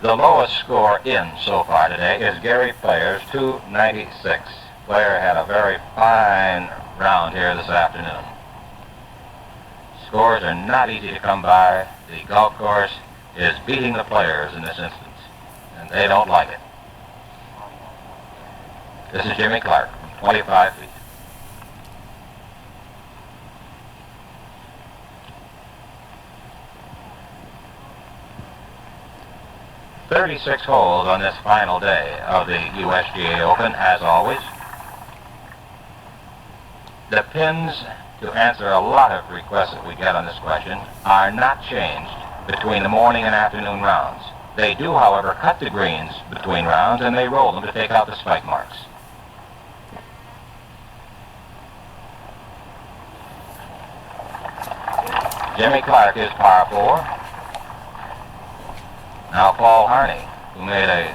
The lowest score in so far today is Gary Player's 296. Player had a very fine round here this afternoon. Scores are not easy to come by. The golf course is beating the players in this instance, and they don't like it. This is Jimmy Clark from 25 feet. "36 holes on this final day of the USGA Open, as always. The pins, to answer a lot of requests that we get on this question, are not changed between the morning and afternoon rounds. They do, however, cut the greens between rounds, and they roll them to take out the spike marks. Jimmy Clark is par 4. Now Paul Harney, who made a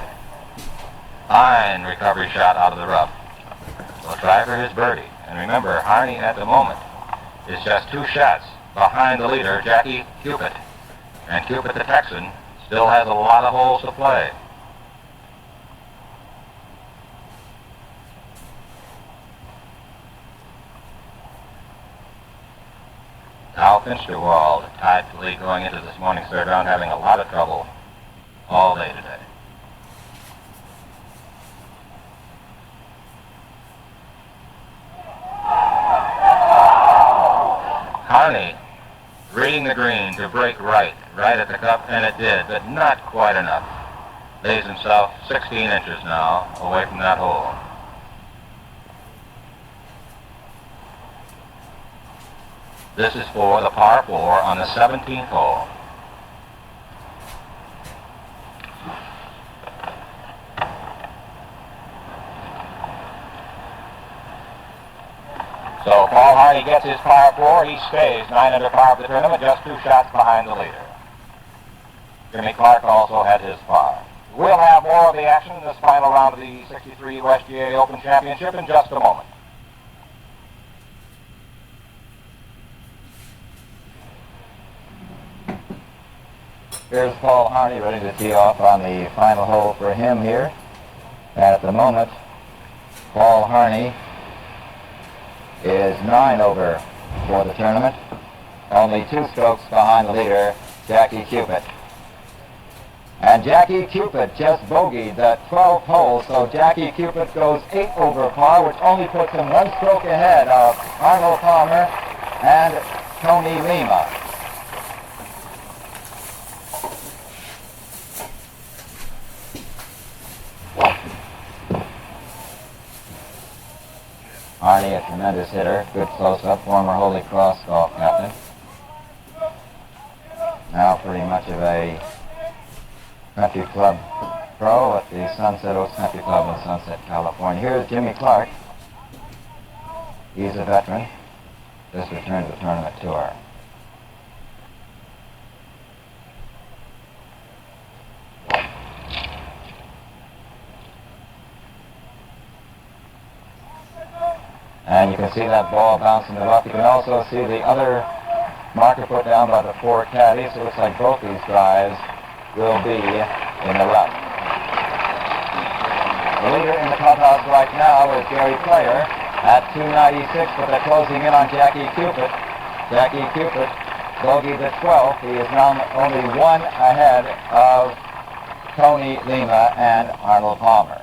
fine recovery shot out of the rough, will try for his birdie. And remember, Harney at the moment is just 2 shots behind the leader, Jacky Cupit. And Cupit, the Texan, still has a lot of holes to play. Al Finsterwald tied the lead going into this morning's third round, having a lot of trouble all day today. Harney reading the green to break right at the cup, and it did, but not quite enough. Lays himself 16 inches now away from that hole. This is for the par 4 on the 17th hole. So Paul Harney gets his par 4. He stays 9 under par of the tournament, just 2 shots behind the leader. Jimmy Clark also had his par. We'll have more of the action in this final round of the 63 USGA Open Championship in just a moment. Here's Paul Harney ready to tee off on the final hole for him here. At the moment, Paul Harney is 9 over for the tournament, only 2 strokes behind the leader, Jacky Cupit. And Jacky Cupit just bogeyed that 12th hole, so Jacky Cupit goes 8 over par, which only puts him 1 stroke ahead of Arnold Palmer and Tony Lema. Harney, a tremendous hitter, good close-up, former Holy Cross golf captain. Now pretty much of a country club pro at the Sunset Oaks Country Club in Sunset, California. Here's Jimmy Clark. He's a veteran. Just returned to the tournament tour. And you can see that ball bouncing the rough. You can also see the other marker put down by the 4 caddies. It looks like both these drives will be in the rough. The leader in the clubhouse right now is Gary Player at 296, but they're closing in on Jacky Cupit. Jacky Cupit bogeyed the 12th. He is now only 1 ahead of Tony Lema and Arnold Palmer.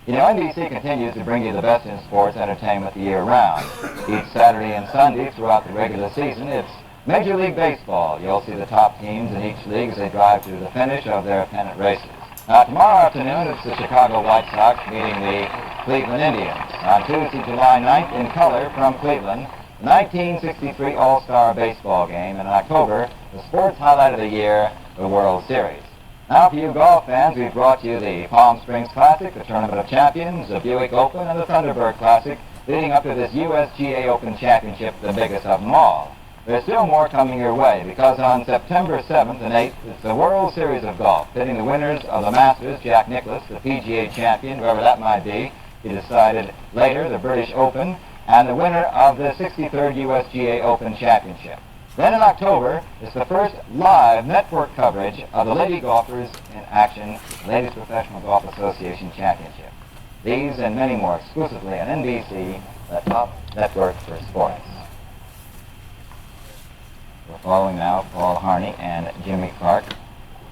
You know, NBC continues to bring you the best in sports entertainment year-round. Each Saturday and Sunday throughout the regular season, it's Major League Baseball. You'll see the top teams in each league as they drive to the finish of their pennant races. Now, tomorrow afternoon, it's the Chicago White Sox meeting the Cleveland Indians. On Tuesday, July 9th, in color from Cleveland, the 1963 All-Star Baseball game. And in October, the sports highlight of the year, the World Series. Now, for you golf fans, we've brought you the Palm Springs Classic, the Tournament of Champions, the Buick Open, and the Thunderbird Classic, leading up to this USGA Open Championship, the biggest of them all. There's still more coming your way, because on September 7th and 8th, it's the World Series of Golf, pitting the winners of the Masters, Jack Nicklaus, the PGA champion, whoever that might be, he decided later, the British Open, and the winner of the 63rd USGA Open Championship. Then in October is the first live network coverage of the Lady Golfers in Action Ladies Professional Golf Association Championship. These and many more exclusively on NBC, the top network for sports. We're following now Paul Harney and Jimmy Clark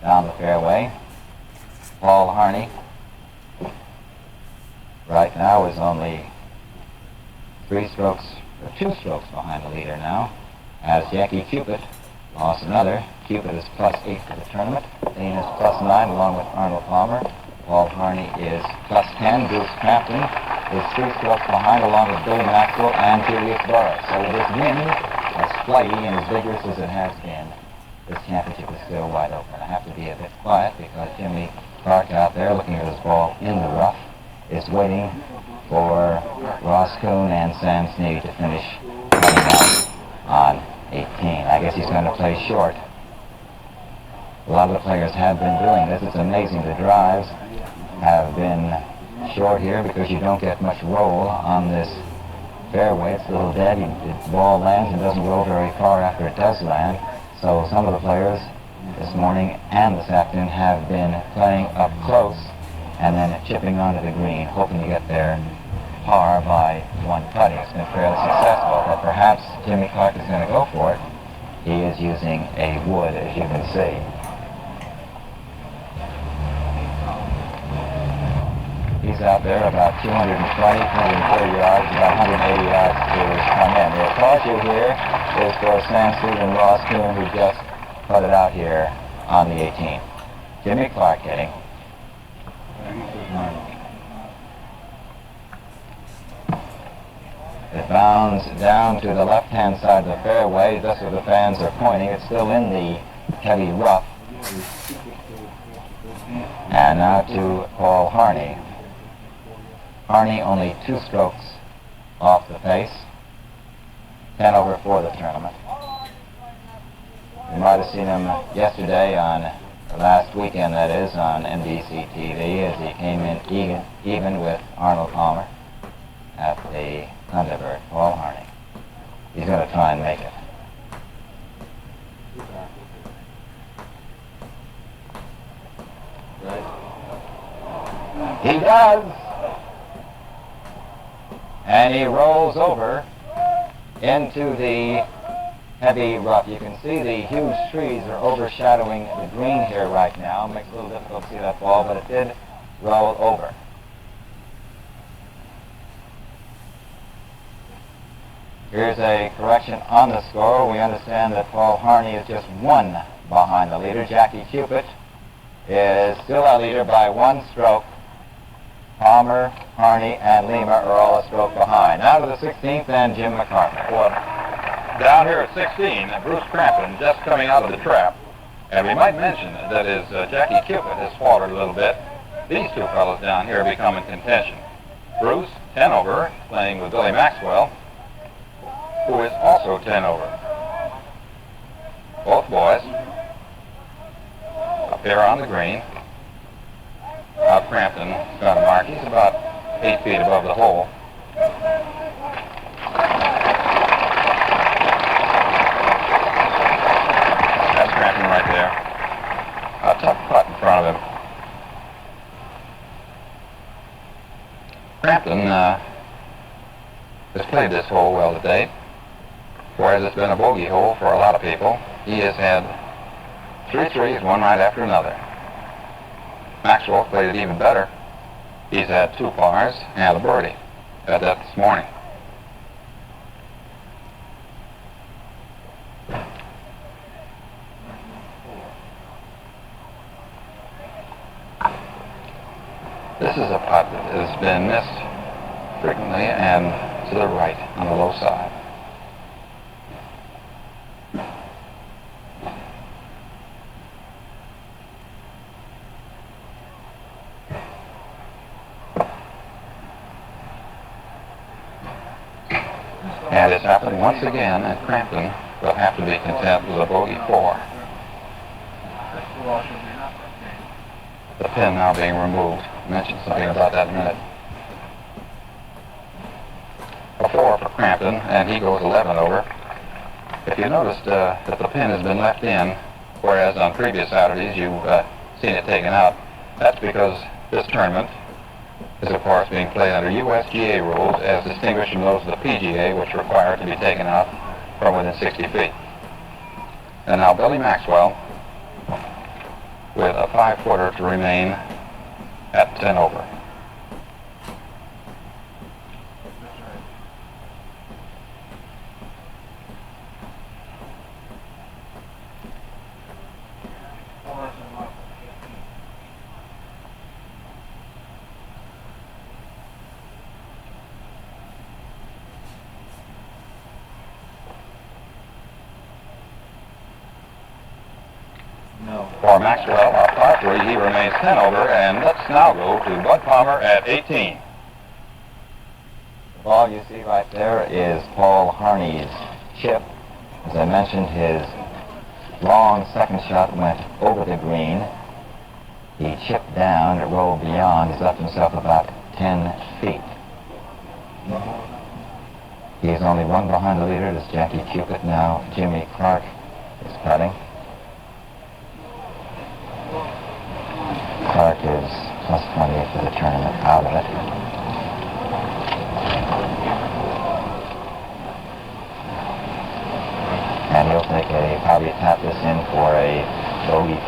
down the fairway. Paul Harney right now is only 2 strokes behind the leader now, as Jacky Cupit lost another. Cupit is +8 for the tournament. Lema is +9 along with Arnold Palmer. Paul Harney is +10. Bruce Crampton is 3 strokes behind along with Billy Maxwell and Julius Boros. So with this win, as flighty and as vigorous as it has been, this championship is still wide open. I have to be a bit quiet because Jimmy Clark out there looking at his ball in the rough is waiting for Ross Kuhn and Sam Snead to finish running out on 18. I guess he's going to play short. A lot of the players have been doing this. It's amazing. The drives have been short here because you don't get much roll on this fairway. It's a little dead. The ball lands and doesn't roll very far after it does land. So some of the players this morning and this afternoon have been playing up close and then chipping onto the green, hoping to get their par by one putting. It's been fairly successful, but perhaps Jimmy Clark is going to go for it. He is using a wood, as you can see. He's out there about 220, 230 yards, about 180 yards to come in. The caution here is for Sam Snead and Ross Kuhn, who just putted out here on the 18th. Jimmy Clark hitting. It bounds down to the left-hand side of the fairway. That's where the fans are pointing. It's still in the heavy rough. And now to Paul Harney. Harney only 2 strokes off the pace. 10 over for the tournament. You might have seen him yesterday on, last weekend that is, on NBC TV as he came in even with Arnold Palmer at the Thunderbird. Paul Harney. He's going to try and make it. He does! And he rolls over into the heavy rough. You can see the huge trees are overshadowing the green here right now. It makes it a little difficult to see that ball, but it did roll over. Here's a correction on the score. We understand that Paul Harney is just 1 behind the leader. Jacky Cupit is still our leader by 1 stroke. Palmer, Harney, and Lema are all a stroke behind. Now to the 16th and Jim McCartney. Well, down here at 16, Bruce Crampton just coming out of the trap. And we might mention that as Jacky Cupit has faltered a little bit, these 2 fellows down here become in contention. Bruce, 10 over, playing with Billy Maxwell, who is also 10 over. Both boys up here on the green. Now Crampton is going to mark. He's about 8 feet above the hole. That's Crampton right there. A tough putt in front of him. Crampton has played this hole well today, whereas it's been a bogey hole for a lot of people. He has had 3 threes, one right after another. Maxwell played it even better. He's had 2 pars and a birdie. Had that this morning. This is a putt that has been missed frequently and to the right on the low side. And it's happened once again, and Crampton will have to be content with a bogey 4. The pin now being removed. Mention something about that in a minute. A 4 for Crampton, and he goes 11 over. If you noticed that the pin has been left in, whereas on previous Saturdays you've seen it taken out, that's because this tournament is of course being played under USGA rules as distinguished from those of the PGA, which require it to be taken out from within 60 feet. And now Billy Maxwell with a 5-footer to remain at 10 over. For Maxwell, a par 3, he remains 10 over, and let's now go to Bud Palmer at 18. The ball you see right there is Paul Harney's chip. As I mentioned, his long second shot went over the green. He chipped down, it rolled beyond, he's left himself about 10 feet. He is only one behind the leader, it is Jacky Cupit. Now Jimmy Clark is putting. Clark is plus 20 for the tournament, out of it. And he'll probably tap this in for a bogey 5.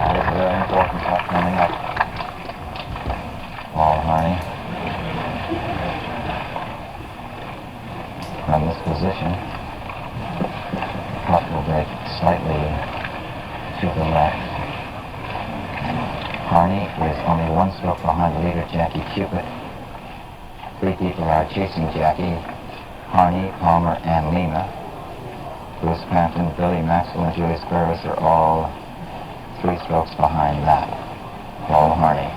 That is a very important putt coming up. Paul Harney. From this position, putt will break slightly to the left. Harney is only one stroke behind the leader, Jacky Cupit. 3 people are chasing Jacky: Harney, Palmer, and Lema. Bruce Pampton, Billy Maxwell, and Julius Boros are all 3 strokes behind that. Paul Harney,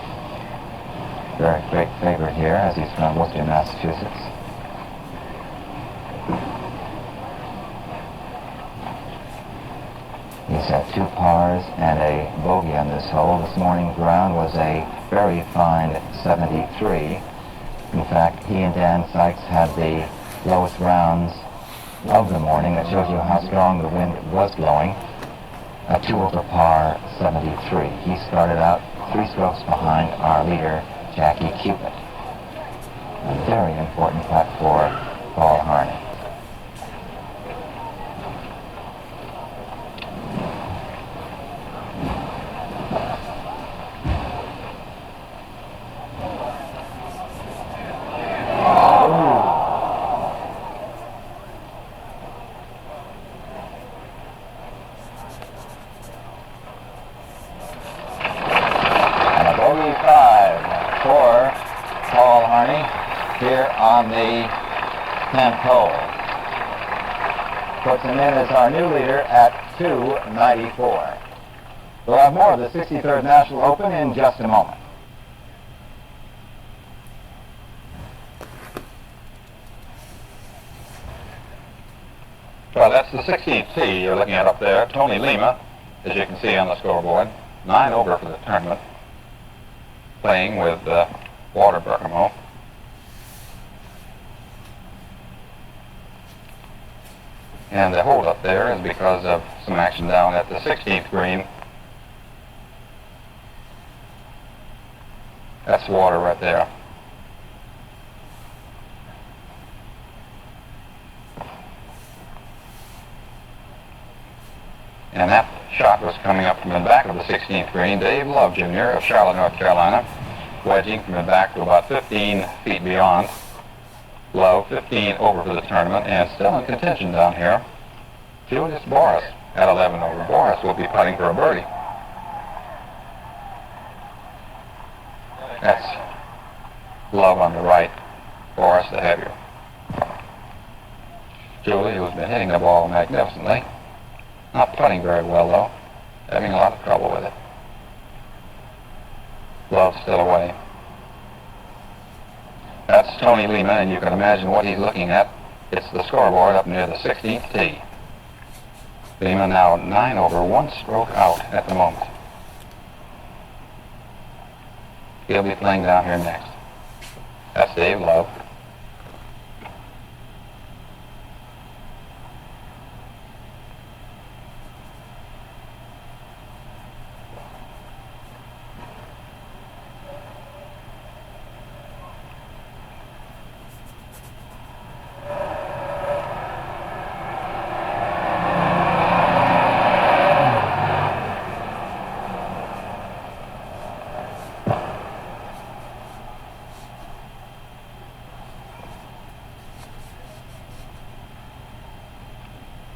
very great favorite here, as he's from Worcester, Massachusetts. He's had 2 pars and a bogey on this hole. This morning's round was a very fine 73. In fact, he and Dan Sykes had the lowest rounds of the morning. That shows you how strong the wind was blowing. A 2 over par 73. He started out 3 strokes behind our leader, Jacky Cupit. A very important putt for Paul Harney. Here on the 10th hole. Puts him in as our new leader at 294. We'll have more of the 63rd National Open in just a moment. Well, that's the 16th tee you're looking at up there. Tony Lema, as you can see on the scoreboard, 9 over for the tournament, playing with Walter Berkamo. And the hold up there is because of some action down at the 16th green. That's water right there. And that shot was coming up from the back of the 16th green. Dave Love Jr. of Charlotte, North Carolina, wedging from the back to about 15 feet beyond. Love, 15 over for the tournament, and still in contention down here, Julius Boros at 11 over. Boros will be putting for a birdie. That's Love on the right, Boros the heavier. Julie, who's been hitting the ball magnificently, not putting very well though, having a lot of trouble with it. Love still away. That's Tony Lema, and you can imagine what he's looking at. It's the scoreboard up near the 16th tee. Lema now 9 over, 1 stroke out at the moment. He'll be playing down here next. That's Dave Love.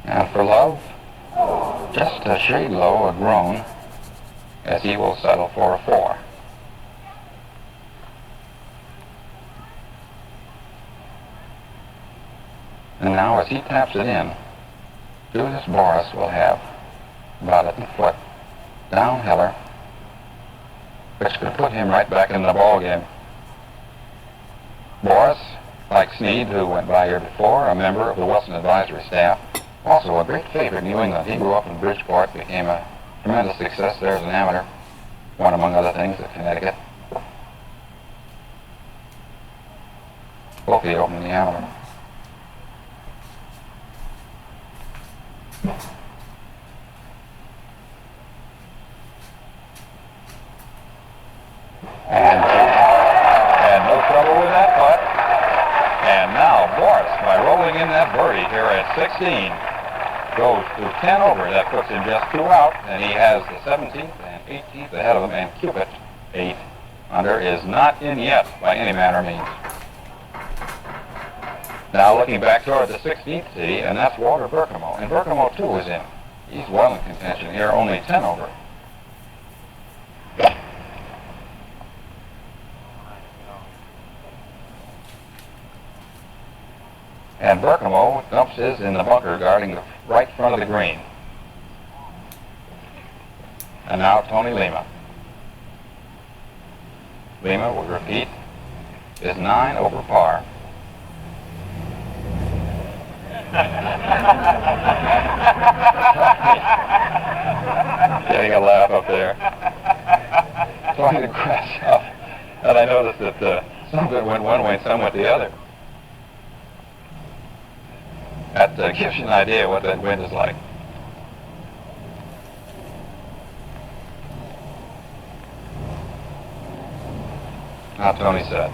And for Love, just a shade low, a groan, as he will settle for a 4. And now as he taps it in, Julius Boros will have about a foot downhiller, which could put him right back in the ball game. Boros, like Sneed, who went by here before, a member of the Wilson advisory staff, also a great favorite in New England. He grew up in Bridgeport, became a tremendous success there as an amateur, won among other things at Connecticut. Both he opened the amateur. And no trouble with that putt. And now Boros, by rolling in that birdie here at 16, goes to 10 over. That puts him just 2 out, and he has the 17th and 18th ahead of him, and Cupit, 8 under, is not in yet by any manner of means. Now looking back toward the 16th tee, and that's Walter Berkemo, and Berkemo too is in. He's well in contention here, only 10 over. And Berkemo dumps his in the bunker guarding the right front of the green. And now Tony Lema. Lema, will repeat, is 9 over par. Getting a laugh up there. Trying to crash up. And I noticed that some of it went one way and some went the other. That gives you an idea what that wind is like. Now Tony said.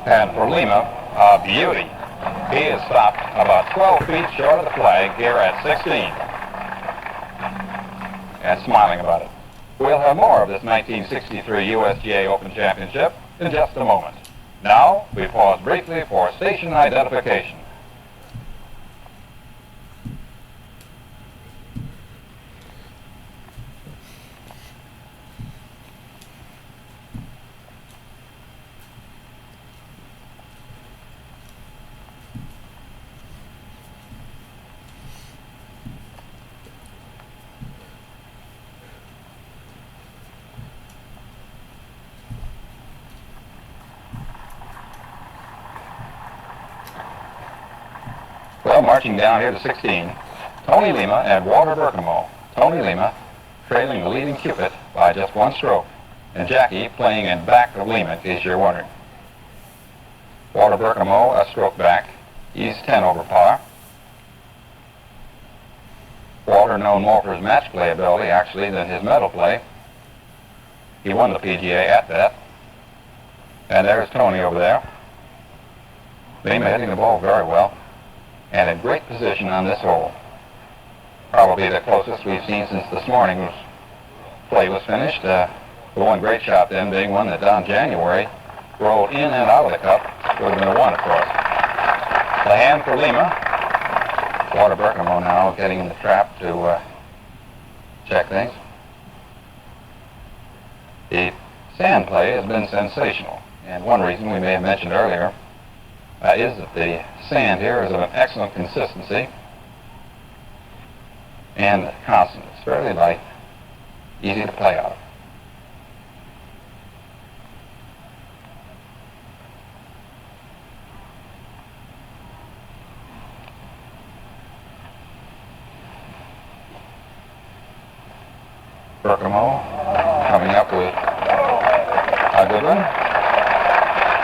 And for Lema, a beauty. He is stopped about 12 feet short of the flag here at 16. And smiling about it. We'll have more of this 1963 USGA Open Championship in just a moment. Now, we pause briefly for station identification. Well, marching down here to 16, Tony Lema and Walter Berkemo. Tony Lema trailing the leading Cupit by just 1 stroke, and Jacky playing in back of Lema, in case you're wondering. Walter Berkemo a stroke back. He's 10 over par. Walter known more for his match play ability, actually, than his medal play. He won the PGA at that. And there's Tony over there. Lema hitting the ball very well, and in great position on this hole. Probably the closest we've seen since this morning's play was finished. The one great shot then being one that down January rolled in and out of the cup. Would have been a 1, of course. The hand for Lema. Walter Berkemo now getting in the trap to check things. He sand play has been sensational. And one reason we may have mentioned earlier is that the sand here is of an excellent consistency and constant. It's fairly light, easy to play out. Berkamo coming up with a good one.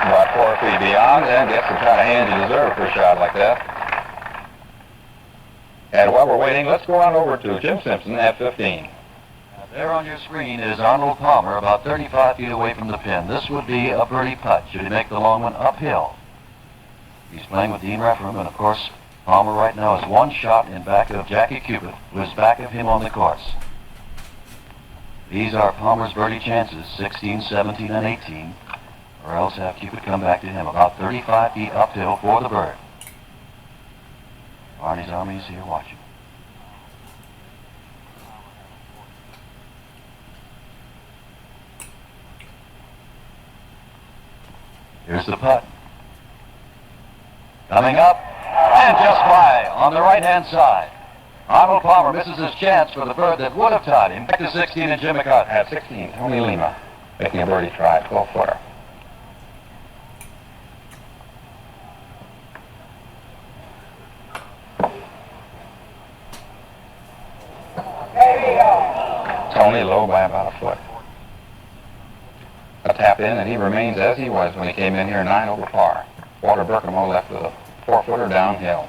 About 4 feet beyond, and gets the kind of hand you deserve for a shot like that. And while we're waiting, let's go on over to Jim Simpson at 15. There on your screen is Arnold Palmer, about 35 feet away from the pin. This would be a birdie putt should he make the long one uphill. He's playing with Dean Reffram, and of course, Palmer right now is one shot in back of Jacky Cupit, who is back of him on the course. These are Palmer's birdie chances, 16, 17, and 18, or else have Cupit come back to him, about 35 feet uphill for the bird. Barney's Army is here watching. Here's the putt. Coming up, and just by on the right-hand side. Arnold Palmer misses his chance for the bird that would have tied him. Back to 16 and Jim McCarthy. At 16, Tony Lema making a birdie try, 12-footer. Tony low by about a foot. A tap in, and he remains as he was when he came in here, 9 over par. Walter Berkamo left with a 4-footer downhill.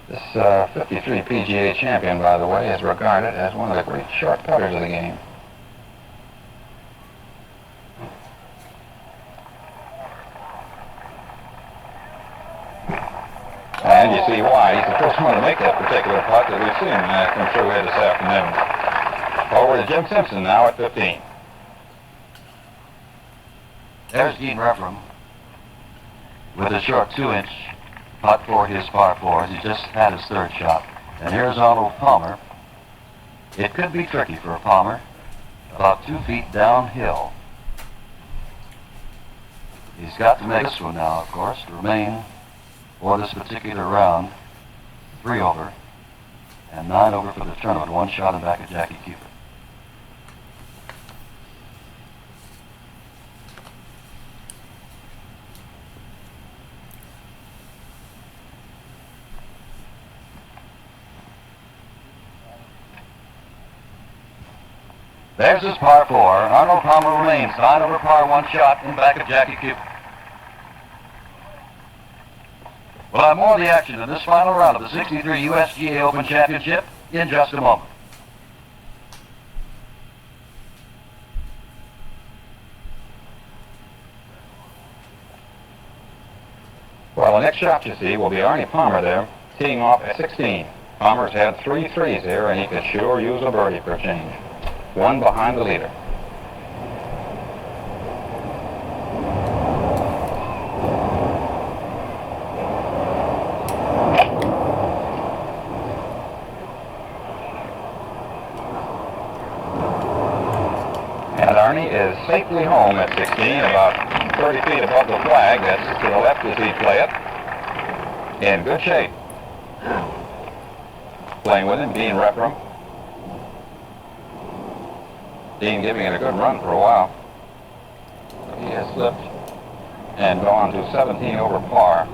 This 53 PGA champion, by the way, is regarded as one of the great short putters of the game. And you see why. He's the first one to make that particular putt that we've seen come through here this afternoon. Over to Jim Simpson now at 15. There's Dean Reffram with a short 2-inch putt for his par 4 as he just had his third shot. And here's Arnold Palmer. It could be tricky for Palmer, about 2 feet downhill. He's got to make this one now, of course, to remain for this particular round 3 over and 9 over for the tournament. One shot in back of Jacky Cupit. There's his par 4. Arnold Palmer remains 9 over par, 1 shot in back of Jacky Cupit. We'll have more of the action in this final round of the 63 USGA Open Championship in just a moment. Well, the next shot you see will be Arnie Palmer there, teeing off at 16. Palmer's had 3 threes here, and he could sure use a birdie for a change. One behind the leader. And Arnie is safely home at 16, about 30 feet above the flag. That's to the left as he play it. In good shape. Playing with him, Dean Reffram. Dean giving it a good run for a while. He has slipped and gone to 17 over par.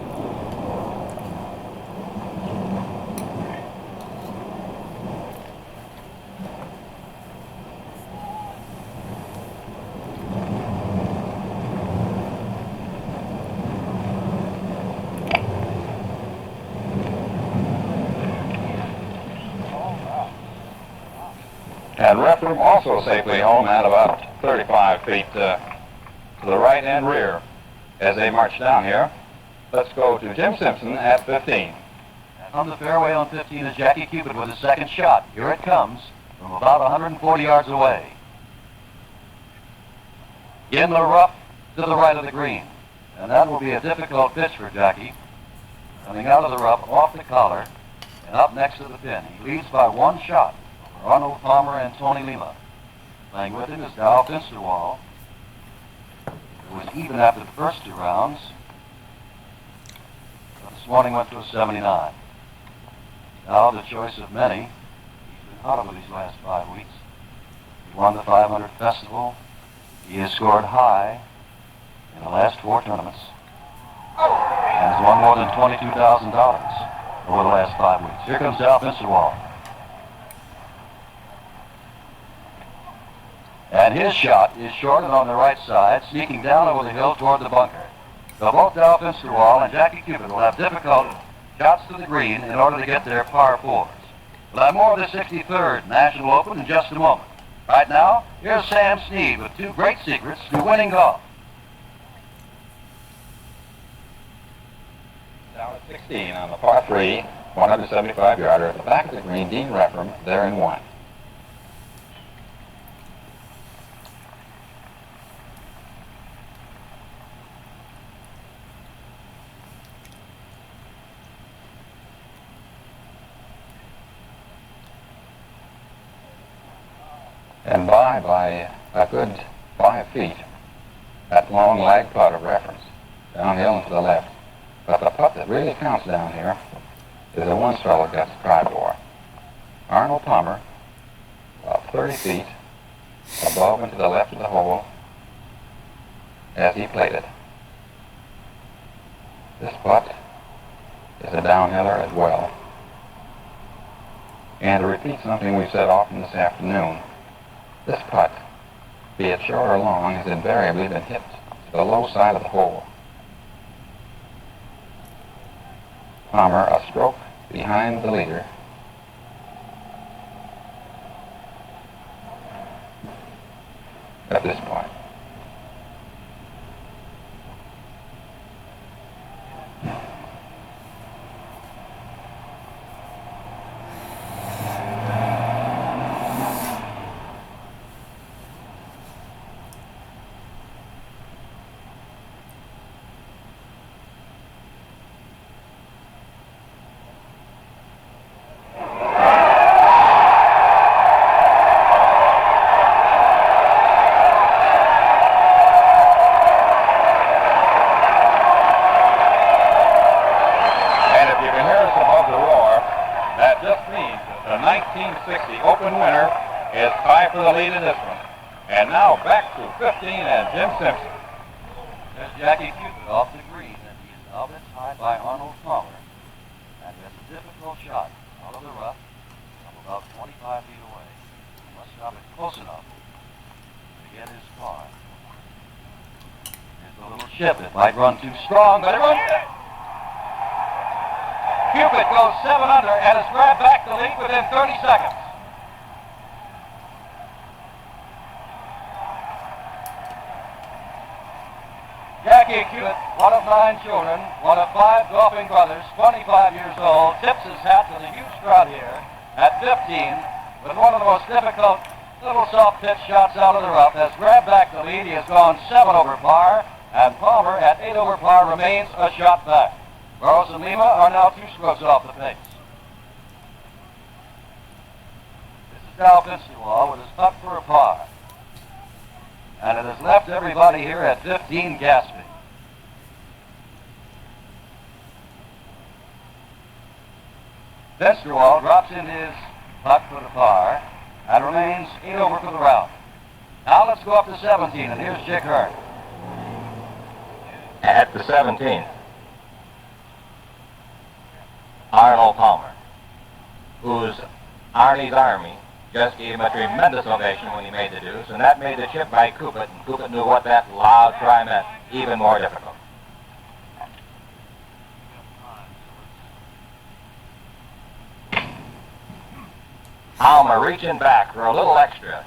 And Reffram also safely home at about 35 feet to the right and rear as they march down here. Let's go to Jim Simpson at 15. On the fairway on 15 is Jacky Cupit with his second shot. Here it comes from about 140 yards away. In the rough to the right of the green. And that will be a difficult pitch for Jacky. Coming out of the rough, off the collar, and up next to the pin. He leads by one shot over Arnold Palmer and Tony Lema. Playing with him is Dow Finsterwall, who was even after the first two rounds, but this morning went to a 79. Now the choice of many. He's been hot over these last 5 weeks. He won the 500 Festival. He has scored high in the last 4 tournaments and has won more than $22,000 over the last 5 weeks. Here comes Dow Finsterwall. And his shot is shorted on the right side, sneaking down over the hill toward the bunker. So both Dow Finsterwall and Jacky Cupit will have difficult shots to the green in order to get their par 4s. We'll have more of the 63rd National Open in just a moment. Right now, here's Sam Snead with 2 great secrets to winning golf. Down at 16 on the par 3, 175-yarder at the back of the green, Dean Referum, there in 1. And by a good 5 feet, that long lag putt of Reference, downhill and to the left. But the putt that really counts down here is the one fellow gets to try for. Arnold Palmer, about 30 feet above and to the left of the hole as he played it. This putt is a downhiller as well. And to repeat something we've said often this afternoon, this putt, be it short or long, has invariably been hit to the low side of the hole. Palmer a stroke behind the leader. At this point. There's Jacky Cupit off the green, and he is now been tied by Arnold Palmer. And he has a difficult shot out of the rough from about 25 feet away. He must stop it close enough to get his par. There's a little chip. It might run too strong, but it runs. Cupit goes 7 under and has grabbed back the lead within 30 seconds. Jacky Cupit, one of 9 children, one of 5 golfing brothers, 25 years old, tips his hat to the huge crowd here at 15 with one of the most difficult little soft pitch shots out of the rough, has grabbed back the lead. He has gone 7 over par, and Palmer at 8 over par remains a shot back. Boros and Lema are now 2 strokes off the pace. This is Dow Finsterwall with his putt for a par. And it has left everybody here at 15 gasping. Finsterwall drops in his putt for the par and remains 8 over for the round. Now let's go up to 17, and here's Chick Hearn. At the 17th, Arnold Palmer, whose Arnie's Army just gave him a tremendous ovation when he made the deuce, and that made the chip by Cupit, and Cupit knew what that loud cry meant, even more difficult. Palmer reaching back for a little extra.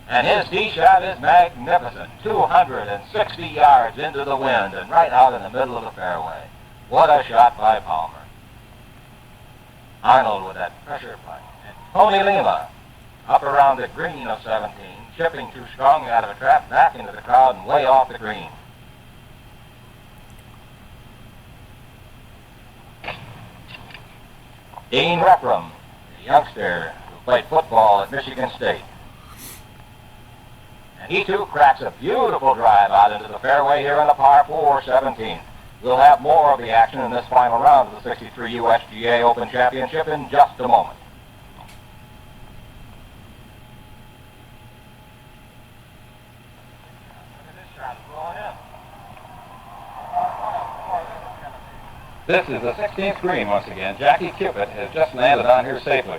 And his tee shot is magnificent, 260 yards into the wind and right out in the middle of the fairway. What a shot by Palmer. Arnold with that pressure putt. And Tony Lema up around the green of 17, chipping too strongly out of a trap, back into the crowd and way off the green. Dean Repprum, a youngster who played football at Michigan State. And he too cracks a beautiful drive out into the fairway here in the par 4 17. We'll have more of the action in this final round of the 63 USGA Open Championship in just a moment. This is the 16th green once again. Jacky Cupit has just landed on here safely.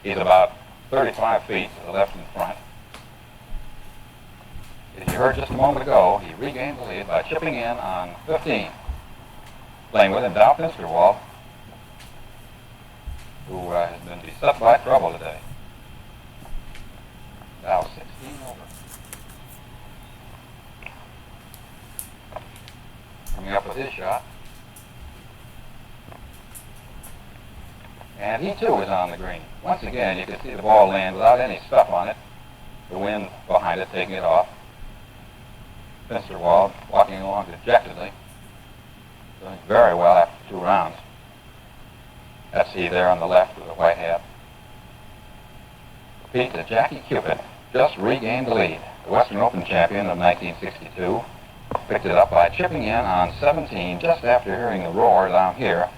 He's about 35 feet to the left and front. As you heard just a moment ago, he regained the lead by chipping in on 15. Playing with him, Dow Finsterwald, who has been beset by trouble today. Dow 16 over. Coming up with his shot. And he too is on the green. Once again, you can see the ball land without any stuff on it. The wind behind it taking it off. Finsterwald walking along dejectedly. Doing very well after 2 rounds. That's he there on the left with the white hat. Repeat that Jacky Cupit just regained the lead. The Western Open champion of 1962 picked it up by chipping in on 17 just after hearing the roar down here.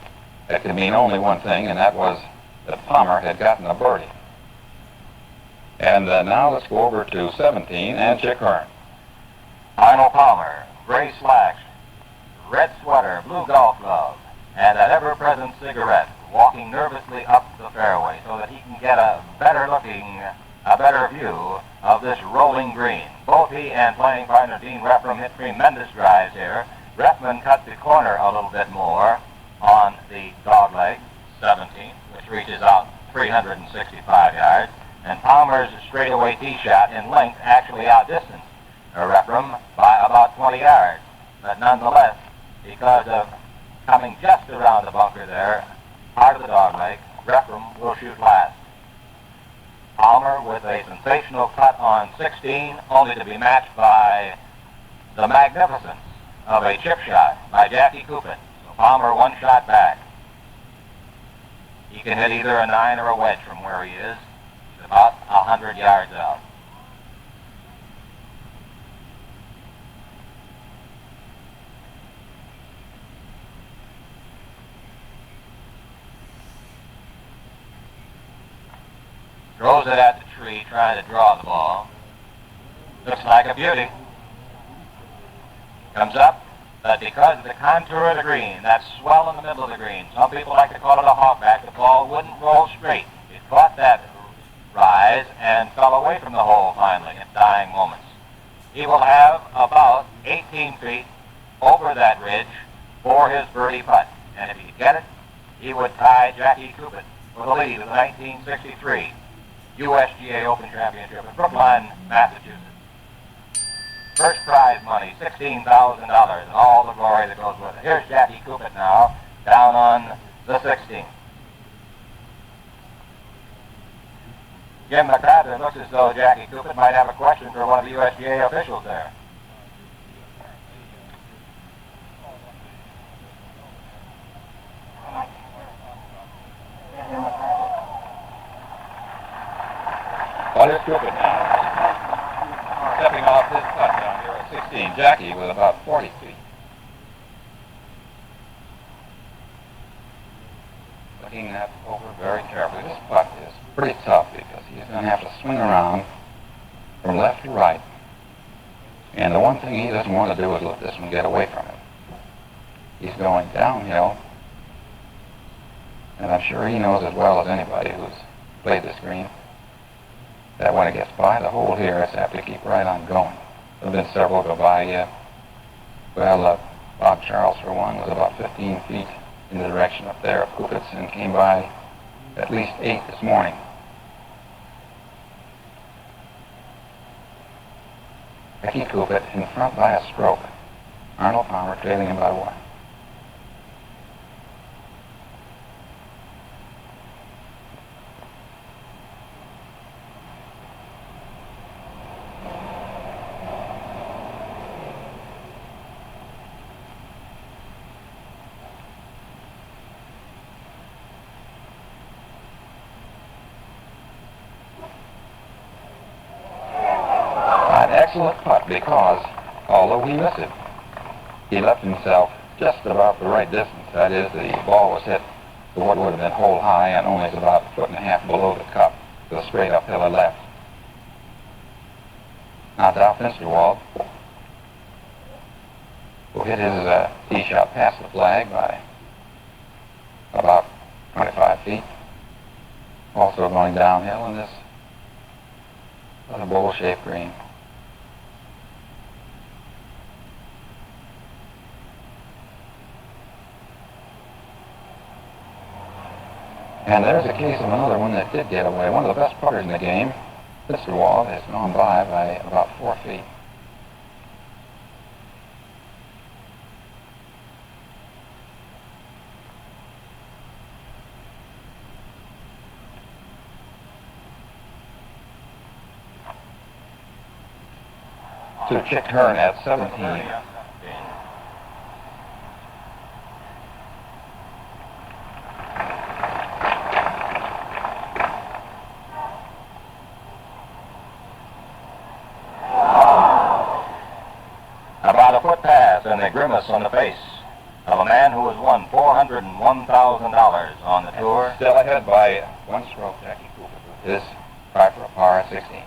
That could mean only one thing, and that was that Palmer had gotten a birdie. And now let's go over to 17 and Chick Hearn. Arnold Palmer, gray slacks, red sweater, blue golf glove, and an ever-present cigarette, walking nervously up the fairway so that he can get a better view of this rolling green. Both he and playing partner Dean Repprum hit tremendous drives here. Reppman cut the corner a little bit more on the dogleg, 17, which reaches out 365 yards, and Palmer's straightaway tee shot in length actually outdistanced Repprum by about 20 yards. But nonetheless, because of coming just around the bunker there, part of the dogleg, Repprum will shoot last. Palmer with a sensational cut on 16, only to be matched by the magnificence of a chip shot by Jacky Cupit. Palmer 1 shot back. He can hit either a 9 or a wedge from where he is. He's about 100 yards out. Throws it at the tree, trying to draw the ball. Looks like a beauty. Comes up. But because of the contour of the green, that swell in the middle of the green, some people like to call it a hawkback, the ball wouldn't roll straight. It caught that rise and fell away from the hole finally in dying moments. He will have about 18 feet over that ridge for his birdie putt. And if he could get it, he would tie Jacky Cupit for the lead of the 1963 USGA Open Championship in Brookline, Massachusetts. First prize money, $16,000, and all the glory that goes with it. Here's Jacky Cupit now, down on the 16th. Jim McCarthy, looks as though Jacky Cupit might have a question for one of the USGA officials there. Well, here's Cupit now. Stepping off his putt down here at 16. Jacky with about 40 feet. Looking that over very carefully. This putt is pretty tough because he's going to have to swing around from left to right. And the one thing he doesn't want to do is let this one get away from him. He's going downhill. And I'm sure he knows as well as anybody who's played this green that when it gets by the hole here, it's apt to keep right on going. There have been several go by. Bob Charles, for one, was about 15 feet in the direction up there of Cupit's and came by at least 8 this morning. Jacky Cupit in front by a stroke. Arnold Palmer trailing him by 1. excellent putt because, although he missed it, he left himself just about the right distance. That is, the ball was hit to what would have been hole high and only about a foot and a half below the cup, to the straight uphill and left. Now Dow Finsterwald will hit his tee shot past the flag by about 25 feet. Also going downhill in this little bowl-shaped green. And there's a case of another one that did get away. One of the best putters in the game, Finsterwald, has gone by about 4 feet. To Chick Hearn at 17. About a foot pass and a grimace on the face of a man who has won $401,000 on the tour. Still ahead by 1 stroke, Jacky Cupit with his try for a par at 16.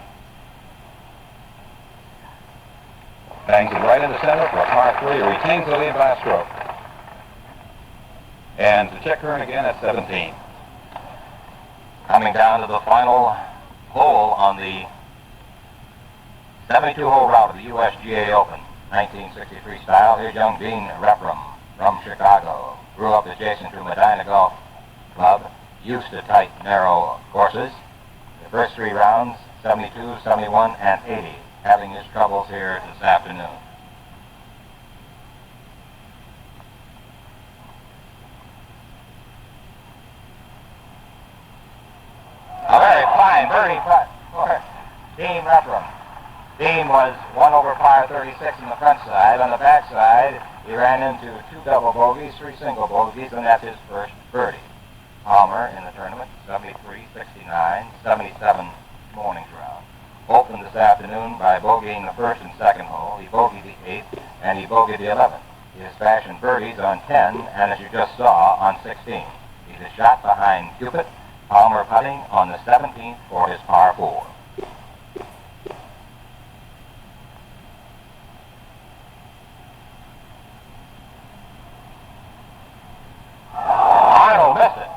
Bangs it right in the center for a par 3, retains the lead by a stroke. And to Chick Hearn again at 17. Coming down to the final hole on the 72-hole route of the USGA Open, 1963 style. Here's young Dean Rephram from Chicago. Grew up adjacent to Medina Golf Club, used to tight, narrow courses. The first 3 rounds, 72, 71, and 80. Having his troubles here this afternoon. A very fine birdie putt for Dean Rephram. Dean was 1 over par 36 on the front side. On the back side, he ran into 2 double bogeys, 3 single bogeys, and that's his first birdie. Palmer in the tournament, 73, 69, 77 morning's round. Opened this afternoon by bogeying the first and second hole. He bogeyed the 8th, and he bogeyed the 11th. He has fashioned birdies on 10, and as you just saw, on 16. He's a shot behind Cupit. Palmer putting on the 17th for his par 4. Arnold missed it.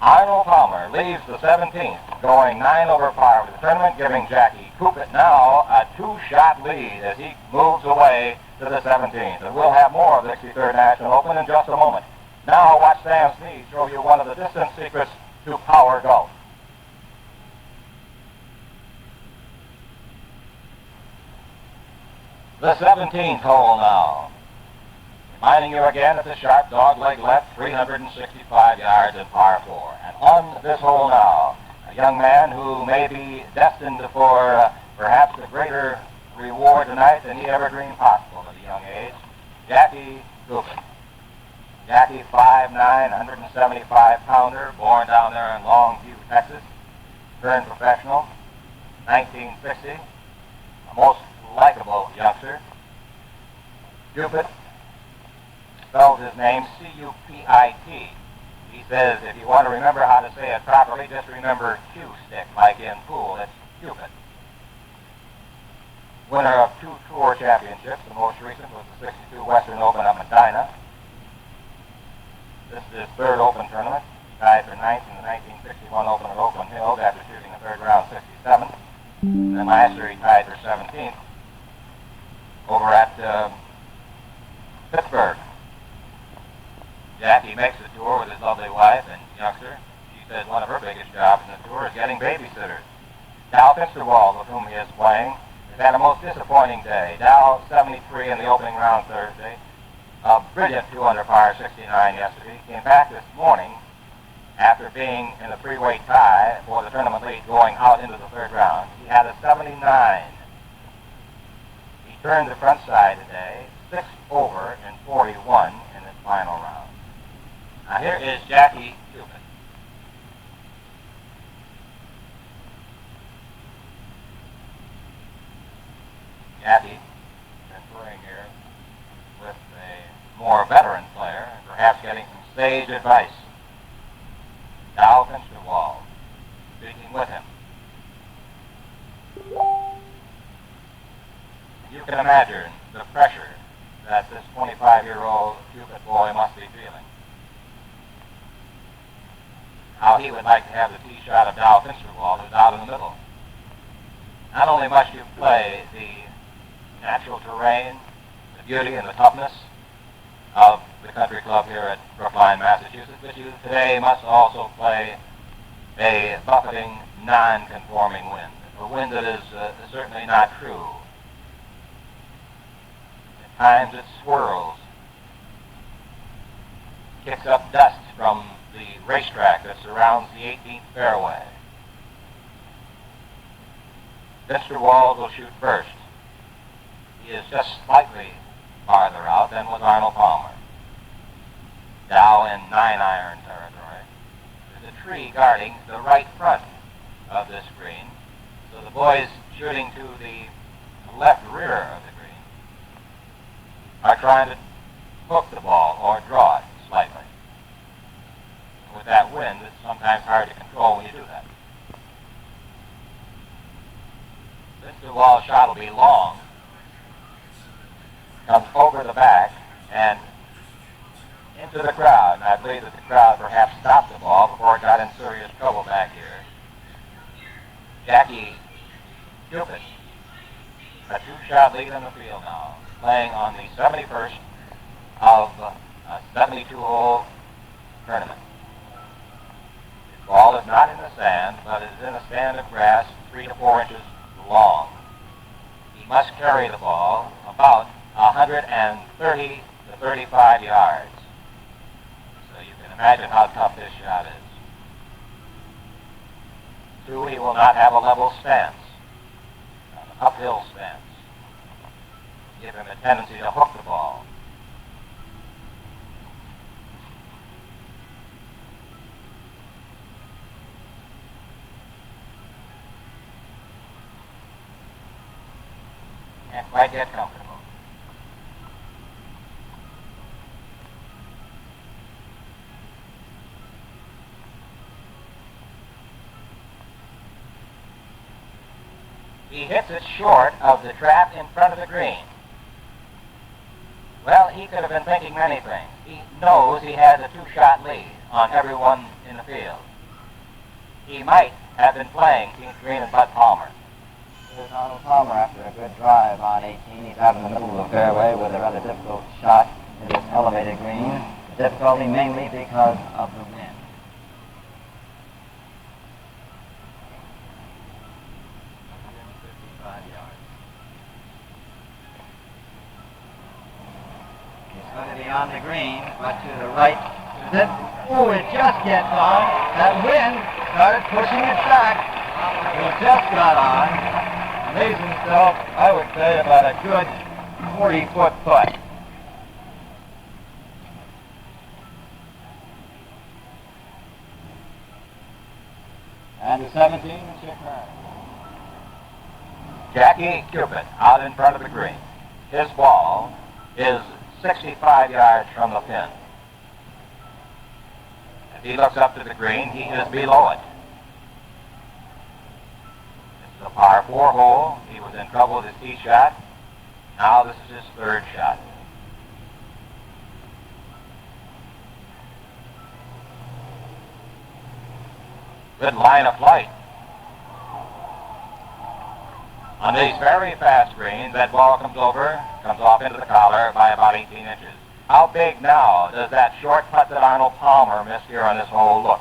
Arnold Palmer leaves the 17th, going 9 over par with the tournament, giving Jacky Cupit now a 2-shot lead as he moves away to the 17th. And we'll have more of the 63rd National Open in just a moment. Now watch Sam Snead show you one of the distance secrets to power golf. The 17th hole now. Reminding you again, it's a sharp dogleg left, 365 yards in par 4. And on this hole now, a young man who may be destined for perhaps a greater reward tonight than he ever dreamed possible at a young age, Jacky Cupit. Jacky, 5'9", 175-pounder, born down there in Longview, Texas. Turned professional, 1960. A most likable youngster. Cupit spells his name C-U-P-I-T. He says if you want to remember how to say it properly, just remember Q-stick, like in pool. It's Cupit. Winner of 2 tour championships. The most recent was the 62 Western Open at Medina. This is his 3rd Open tournament. Tied for 9th in the 1961 Open at Oakland Hills after shooting the 3rd round 67. Then last year he tied for 17th over at Pittsburgh. Jacky makes the tour with his lovely wife and youngster. She says one of her biggest jobs in the tour is getting babysitters. Dow Finsterwald, with whom he is playing, has had a most disappointing day. Dow 73 in the opening round Thursday. A brilliant 2 under par 69 yesterday. Came back this morning after being in the 3-way tie for the tournament lead going out into the 3rd round. He had a 79. He turned the front side today, 6 over in 41 in this final round. Now here is Jacky Cupit. Jacky conferring here with a more veteran player and perhaps getting some sage advice. Dow Finsterwald speaking with him. You can imagine the pressure that this 25-year-old Cupit boy must be feeling. How he would like to have the tee shot of Dow Finsterwald, who's out in the middle. Not only must you play the natural terrain, the beauty and the toughness of the country club here at Brookline, Massachusetts, but you today must also play a buffeting, non-conforming wind, a wind that is certainly not true. At times it swirls, kicks up dust from the racetrack that surrounds the 18th fairway. Finsterwald will shoot first. He is just slightly farther out than was Arnold Palmer. Dow in 9-iron territory. There's a tree guarding the right front of this green, so the boys shooting to the left rear of the green are trying to hook the ball or draw it slightly. With that wind, it's sometimes hard to control when you do that. Finsterwald's shot will be long. Comes over the back and into the crowd, and I believe that the crowd perhaps stopped the ball before it got in serious trouble back here. Jacky Cupit, a two-shot lead in the field now, playing on the 71st of a 72-hole tournament. His ball is not in the sand, but it is in a stand of grass 3 to 4 inches long. He must carry the ball about 130 to 35 yards. So you can imagine how tough this shot is. 2, he will not have a level stance, an uphill stance. Give him a tendency to hook the ball. Can't quite get comfortable. He hits it short of the trap in front of the green. Well, he could have been thinking many things. He knows he has a 2-shot lead on everyone in the field. He might have been playing Keith Green and Bud Palmer. Here's Arnold Palmer after a good drive on 18. He's out in the middle of the fairway with a rather difficult shot in this elevated green. The difficulty mainly because of the wind. Going to be on the green, but to the right. Oh, it just gets on. That wind started pushing it back. It just got on. Lays himself, I would say, about a good 40-foot putt. And the 17, Mr. Kern. Jacky Cupit out in front of the green. His ball is 65 yards from the pin. If he looks up to the green, he is below it. This is a par 4 hole. He was in trouble with his tee shot. Now this is his 3rd shot. Good line of flight. On these very fast greens, that ball comes off into the collar by about 18 inches. How big now does that short putt that Arnold Palmer missed here on this hole look?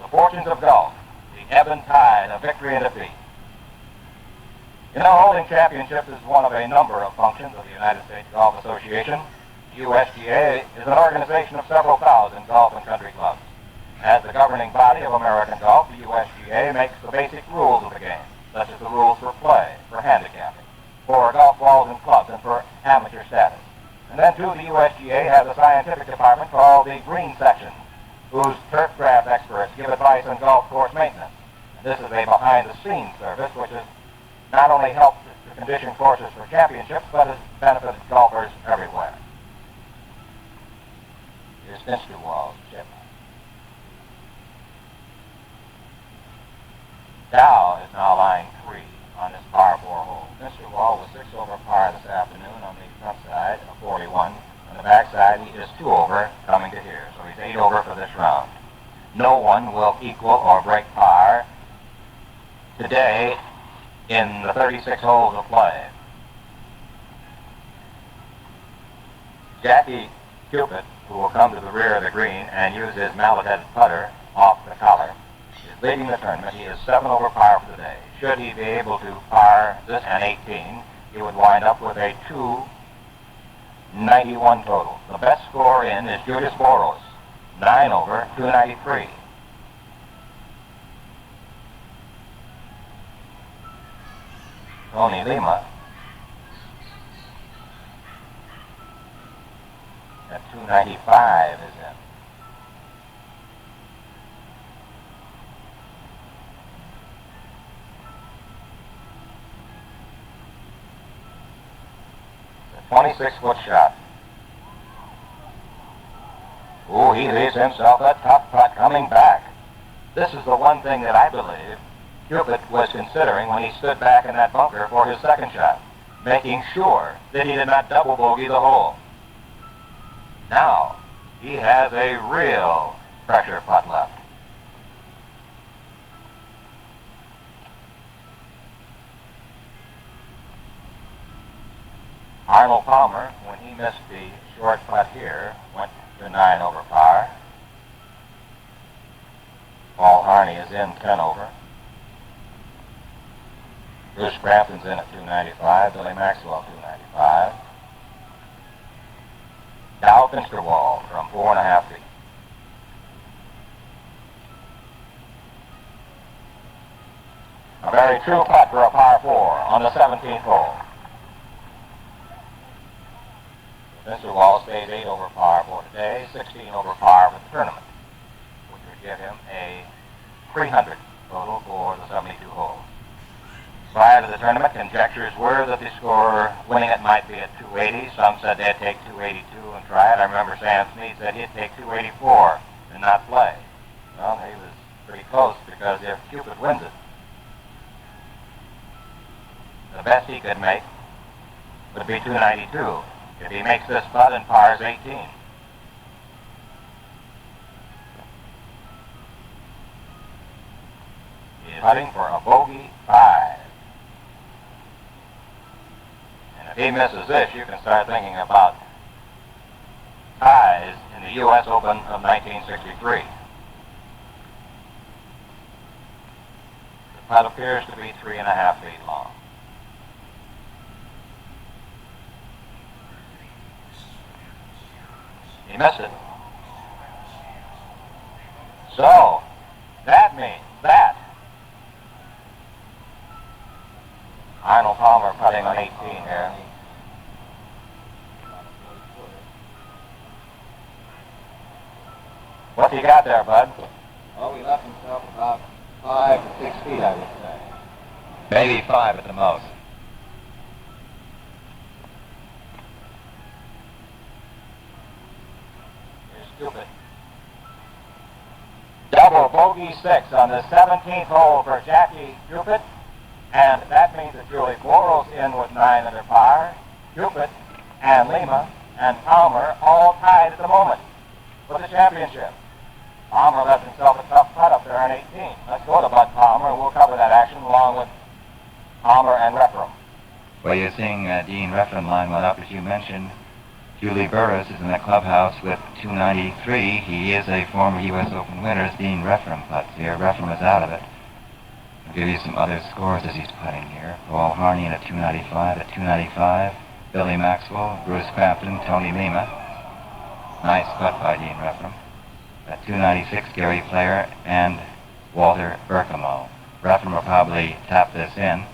The fortunes of golf, the ebb and tide of victory and defeat. You know, holding championships is one of a number of functions of the United States Golf Association. USGA is an organization of several thousand golf and country clubs. As the governing body of American golf, the USGA makes the basic rules of the game, such as the rules for play, for handicapping, for golf balls and clubs, and for amateur status. And then, too, the USGA has a scientific department called the Green Section, whose turf grass experts give advice on golf course maintenance. And this is a behind-the-scenes service which has not only helped to condition courses for championships, but has benefited golfers everywhere. Here's Finsterwald's chip. Dow is now lying 3 on his par 4 hole. Finsterwald was 6 over par this afternoon on the front side of 41. On the back side, he is 2 over coming to here, so he's 8 over for this round. No one will equal or break par today in the 36 holes of play. Jacky Cupit, who will come to the rear of the green and use his mallet-headed putter off the collar, is leading the tournament. He is 7 over par for the day. Should he be able to par this and 18, he would wind up with a 291 total. The best score in is Julius Boros, 9 over, 293. Tony Lema at 295 is in. The 26-foot shot. Oh, he leaves himself a tough putt coming back. This is the one thing that I believe Cupit was considering when he stood back in that bunker for his second shot, making sure that he did not double bogey the hole. Now, he has a real pressure putt left. Arnold Palmer, when he missed the short putt here, went to 9 over par. Paul Harney is in 10 over. Bruce Crampton's in at 295, Billy Maxwell 295. Dow Finsterwald from 4.5 feet. A very true putt for a par 4 on the 17th hole. Finsterwald stays 8 over par for today, 16 over par for the tournament, which would give him a 300 total for the 72 holes. Prior to the tournament, conjectures were that the score winning it might be at 280. Some said they'd take 282 and try it. I remember Sam Snead said he'd take 284 and not play. Well, he was pretty close, because if Cupit wins it, the best he could make would be 292 if he makes this putt and pars 18. He is putting for a bogey 5. If he misses this, you can start thinking about ties in the U.S. Open of 1963. The putt appears to be 3.5 feet long. He missed it. So, that means that Arnold Palmer putting on 18 here. What's he got there, Bud? Well, he left himself about 5 to 6 feet, I would say. Maybe 5 at the most. Here's Cupit. Double bogey 6 on the 17th hole for Jacky Cupit. And that means that Julius Boros in with 9 under par. Cupit and Lema and Palmer all tied at the moment for the championship. Palmer left himself a tough putt up there on 18. Let's go to Bud Palmer, and we'll cover that action along with Palmer and Referum. Well, you're seeing Dean Referum line one up, as you mentioned. Julius Boros is in the clubhouse with 293. He is a former U.S. Open winner. Dean Referum putts here. Referum is out of it. I'll give you some other scores as he's putting here. Paul Harney at 295, at 295. Billy Maxwell, Bruce Crampton, Tony Lema. Nice putt by Dean Referum. At 296, Gary Player and Walter Berkamo. Referum will probably tap this in.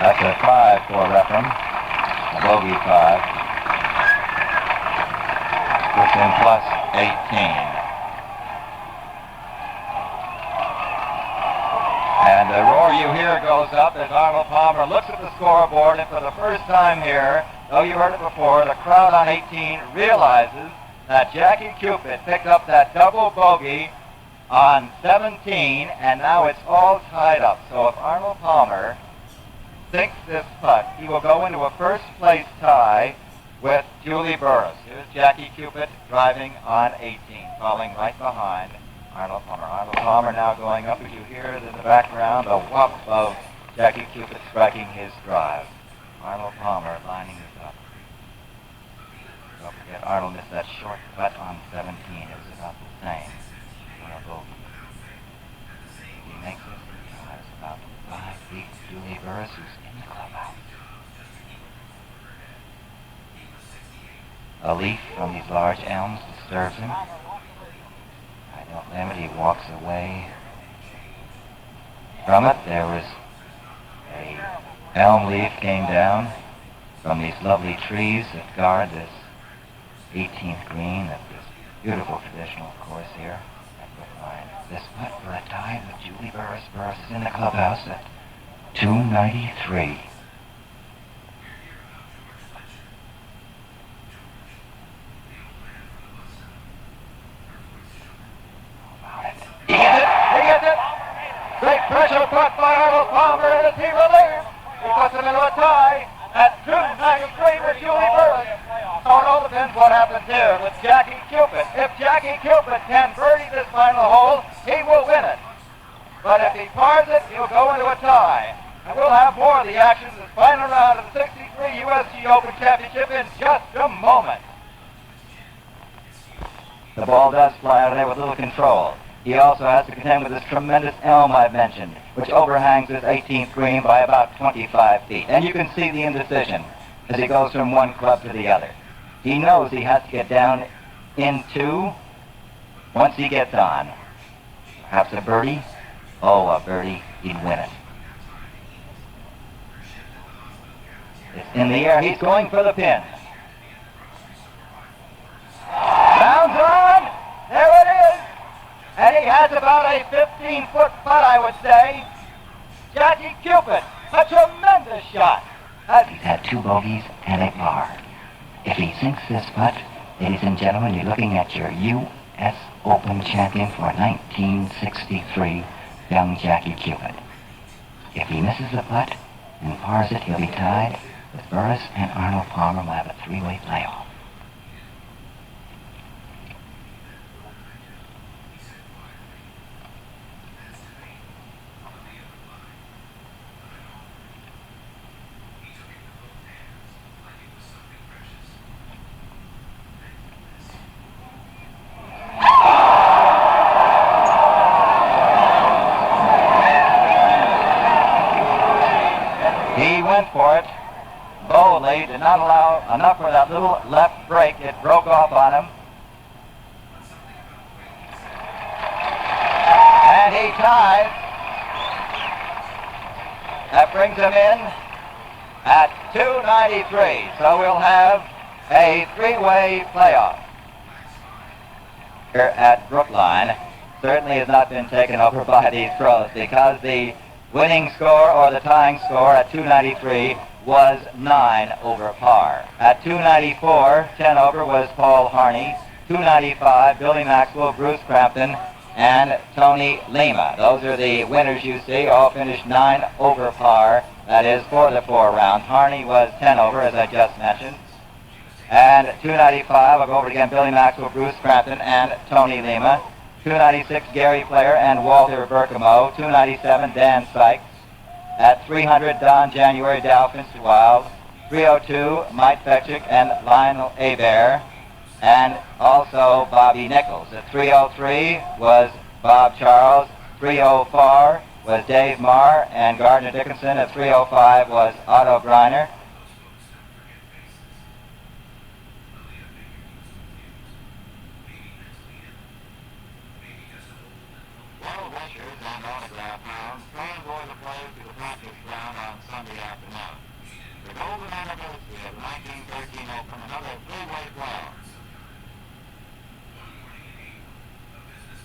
That's a 5 for Referum. A bogey 5. Puts in plus 18. And the roar you hear goes up as Arnold Palmer looks at the scoreboard, and for the first time here, though you heard it before, the crowd on 18 realizes that Jacky Cupit picked up that double bogey on 17, and now it's all tied up. So if Arnold Palmer sinks this putt, he will go into a first-place tie with Julius Boros. Here's Jacky Cupit driving on 18, falling right behind Arnold Palmer. Arnold Palmer now going up, as you hear it in the background, the whop of Jacky Cupit striking his drive. Arnold Palmer lining this up. Don't forget, Arnold missed that short putt on 17. It was about the same on a bogey. He makes this, he drives about 5 feet to Julius Boros, who's in the clubhouse. A leaf from these large elms disturbs him. I don't limit, he walks away from it. There was a elm leaf came down from these lovely trees that guard this 18th green at this beautiful traditional course here at Brookline. This putt for a tie with Julius Boros. Boros is in the clubhouse at 293. He gets it! Great pressure put by Arnold Palmer, and he relieves. He puts him into a tie at 293 with Julius Boros. So it all depends what happens here with Jacky Cupit. If Jacky Cupit can birdie this final hole, he will win it. But if he pars it, he'll go into a tie. And we'll have more of the action in this final round of the 63 USG Open Championship in just a moment. The ball does fly out of there with little control. He also has to contend with this tremendous elm I've mentioned, which overhangs this 18th green by about 25 feet. And you can see the indecision as he goes from one club to the other. He knows he has to get down in two once he gets on. Perhaps a birdie? Oh, a birdie, he'd win it. It's in the air, he's going for the pin. Bounds on! There it is! And he has about a 15-foot putt, I would say. Jacky Cupit, a tremendous shot. He's had 2 bogeys and a par. If he sinks this putt, ladies and gentlemen, you're looking at your U.S. Open champion for 1963, young Jacky Cupit. If he misses the putt and pars it, he'll be tied with Boros, and Arnold Palmer will have a 3-way playoff. For it boldly, did not allow enough for that little left break. It broke off on him. And he ties. That brings him in at 293. So we'll have a 3-way playoff here at Brookline. Certainly has not been taken over by these pros, because the winning score or the tying score at 293 was 9 over par. At 294, 10 over was Paul Harney. 295, Billy Maxwell, Bruce Crampton, and Tony Lema. Those are the winners you see, all finished 9 over par. That is for the 4 rounds. Harney was 10 over, as I just mentioned. And 295, I'll go over it again, Billy Maxwell, Bruce Crampton, and Tony Lema. 296, Gary Player and Walter Berkamo. 297, Dan Sykes. At 300, Don January, Dow Fitzwild. 302, Mike Fetchick and Lionel Hebert. And also Bobby Nichols. At 303 was Bob Charles. 304 was Dave Marr and Gardner Dickinson. At 305 was Otto Greiner. Sunday afternoon. The golden anniversary of the 1913 Open, another 3-way playoff.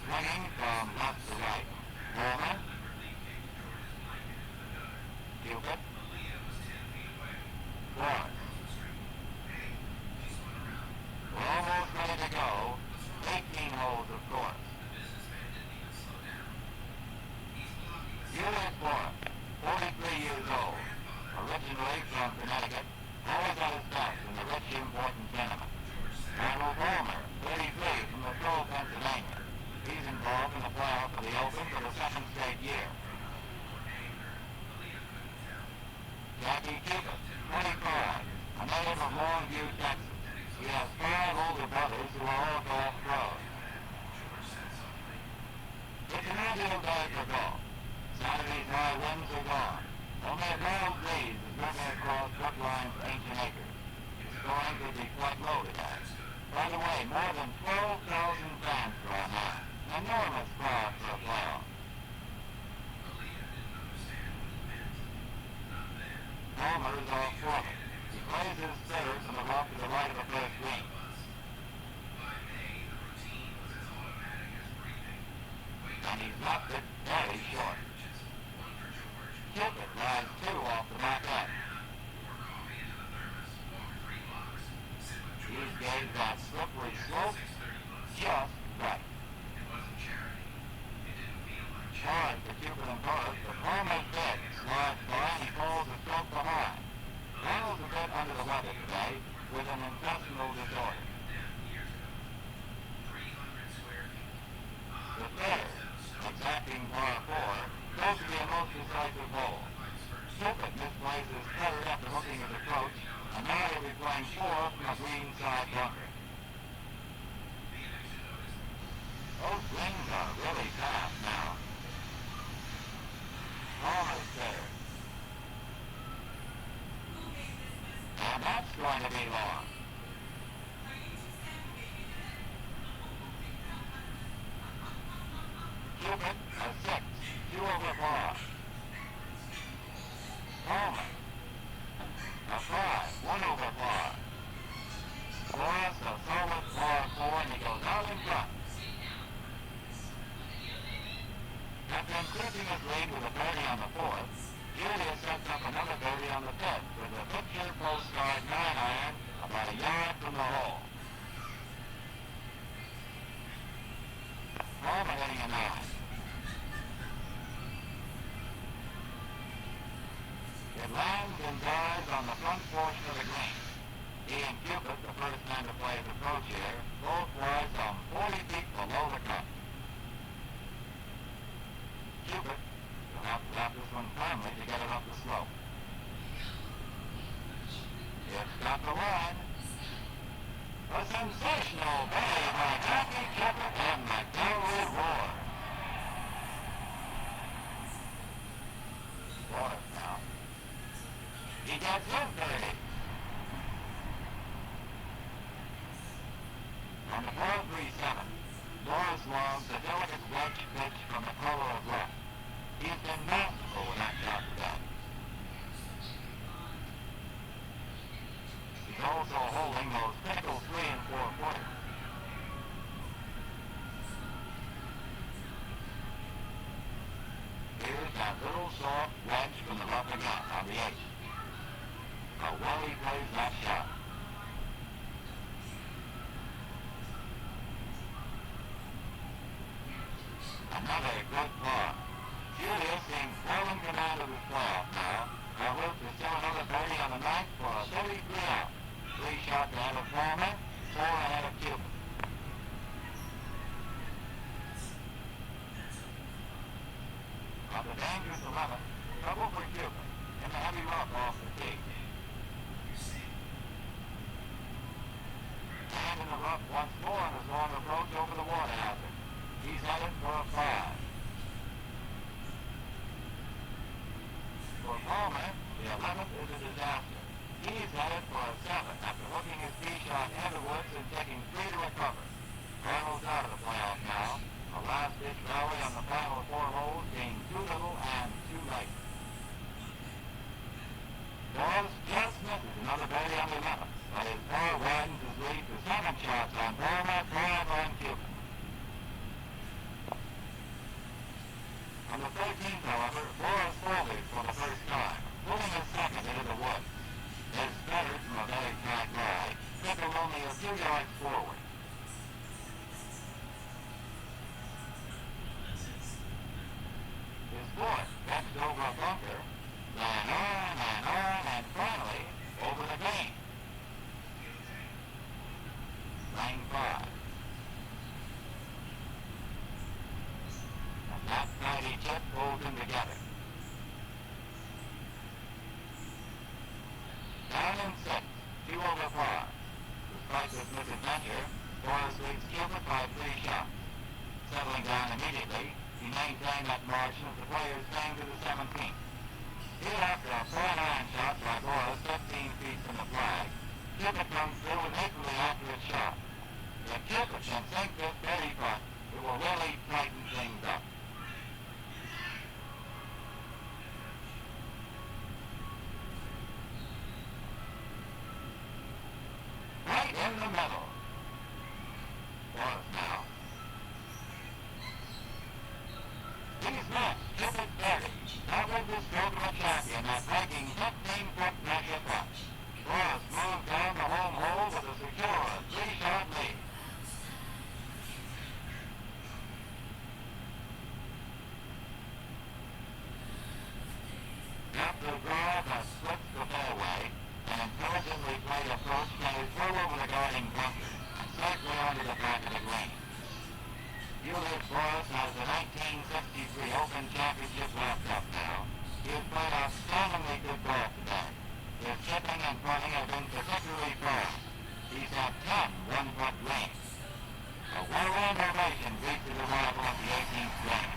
Swinging from left to right. Lema. Cupit. Boros. We're almost ready to go. 18 holes, of course. Julius Boros, 43 years old, originally from Connecticut, always at his best in the rich, important tenement. Arnold Palmer, 33, from Latrobe, Pennsylvania. He's involved in the playoff of the Open for the second straight year. Jacky Cupit, 25, a native of Longview, Texas. He has 5 older brothers who are all golf pros. It's an ideal day for golf. Saturday's high winds are gone. Only a mild breeze is moving across Brookline's ancient acres. Scoring could be quite low today. By the way, more than 12,000 fans drawn now. Enormous crowd for a playoff. Palmer is off foreman. He plays his spitters in the rough to the right of the first green. And he's left it very short. Cupit rides 2 off the back end. He's gauged that slippery slope just right. Hard for Cupit and Boros, but Palmer's dead. Slides by and he falls a stroke behind. Arnold's a bit under the weather today with an intestinal disorder. The third, exacting par 4, goes to be a most decisive hole. Cupit misplays his third after hooking his approach, and now he'll be playing 4 from a green side bunker. Those greens are really fast now. Palmer's third. And that's going to be long. Cupit, a 6, 2 over par. Palmer, a 5, 1 over par. Boros, a solid par 4, and he goes out in front. After increasing his lead with a birdie on the 4th, Julius sets up another birdie on the 5th with a picture postcard 9-iron about a yard from the hole. Palmer hitting a 9. It lands and dies on the front portion of the green. He and Cupit, the first man to play his approach here, both lie some 40 feet below the cup. Cupit will have to wrap this one firmly to get it up the slope. It's got the line. A sensational birdie by Jacky Cupit and the Gallery roar. Boros now. He gets his birdie. On the par 3-7, Boros logs a delicate wedge pitch from the color of left. He's been masterful with that shot today. He's also holding those critical 3 and 4 footers. Here's that little soft wedge from the rough again on the 8th. How well he plays that shot. Another good par. Julius seems well in command of his playoff now. Now Luke is still another birdie on the 9th for a 33 out. 3 shots ahead of Palmer, 4 ahead of Cupit. On the dangerous 11th, trouble for Cupit in the heavy rough off the tee. And in the rough once more on his long approach over the water hazard. He's headed for a 5. For Palmer, the 11th is a disaster. He's headed for a 7 after hooking his tee shot into the woods and taking 3 to recover. Arnold's out of the playoff now. A last-ditch rally on the final 4 holes being too little and too late. Boros just misses another birdie on the 11th, but his par widens his lead to 7 shots on Palmer, 5 on Cupit. On the 13th, however, Boros folded for the first time. pulling his second into the woods. His sputtered from a very tight ride, took him only a few yards forward. His fourth fetched over a bunker, ran on, and finally over the green. Lane 5. And that mighty chip pulled them together. Down in 6, 2 over par. Despite this misadventure, Boros leads Cupit by 3 shots. Settling down immediately, he maintained that margin as the players came to the 17th. Here after a 4-9 shot by Boros 15 feet from the flag, Cupit comes through with an equally accurate shot. If Cupit can sink this birdie putt, it will really tighten things up. Right in the middle. Boros now. He's next, Cupit birdie. Doubled the stroke of a champion at breaking 15-foot measure putt. Boros moved down the home hole with a secure 3-shot lead. After Boros has slipped the fairway, an intelligently played approach carries full over the guarding bunker and safely onto the back of the green. Julius Boros has the 1963 Open Championship wrapped up now. He has played outstandingly good golf today. His chipping and putting have been particularly fast. He's had 10 one-putt greens. A well-earned ovation greets his arrival at the 18th green.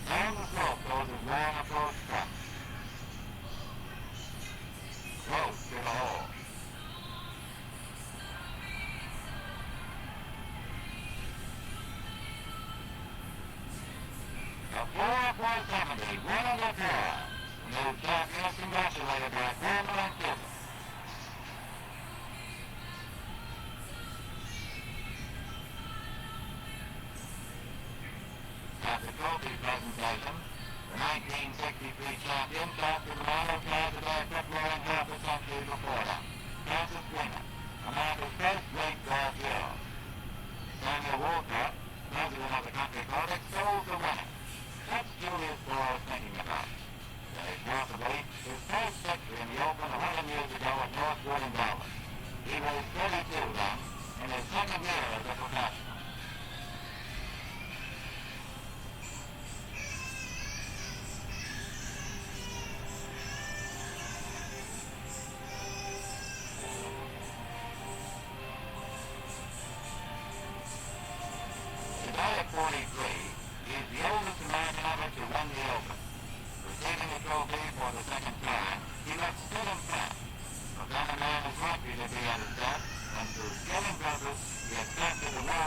Down the slope goes his long approach putt. Close to the hole. A 4-4-70, one under par. The new champion is congratulated by Palmer and Cupit. At the trophy presentation, the 1963 champion casted the man who carried the bag for more than half a century before them, Lema, America's first great golf hero. Samuel Walcott, president of the country club, extols the winner. What's Julius Boros thinking about? That is possibly his first victory in the Open 11 years ago at Northwood in Dallas. He was 32 then, in his second year as a professional. Today at 43, he is the oldest American ever to win the Open. Receiving the trophy for the second time, he looks still and fat. But then a man is likely to be at his best, and through skill and purpose, he accepted the world.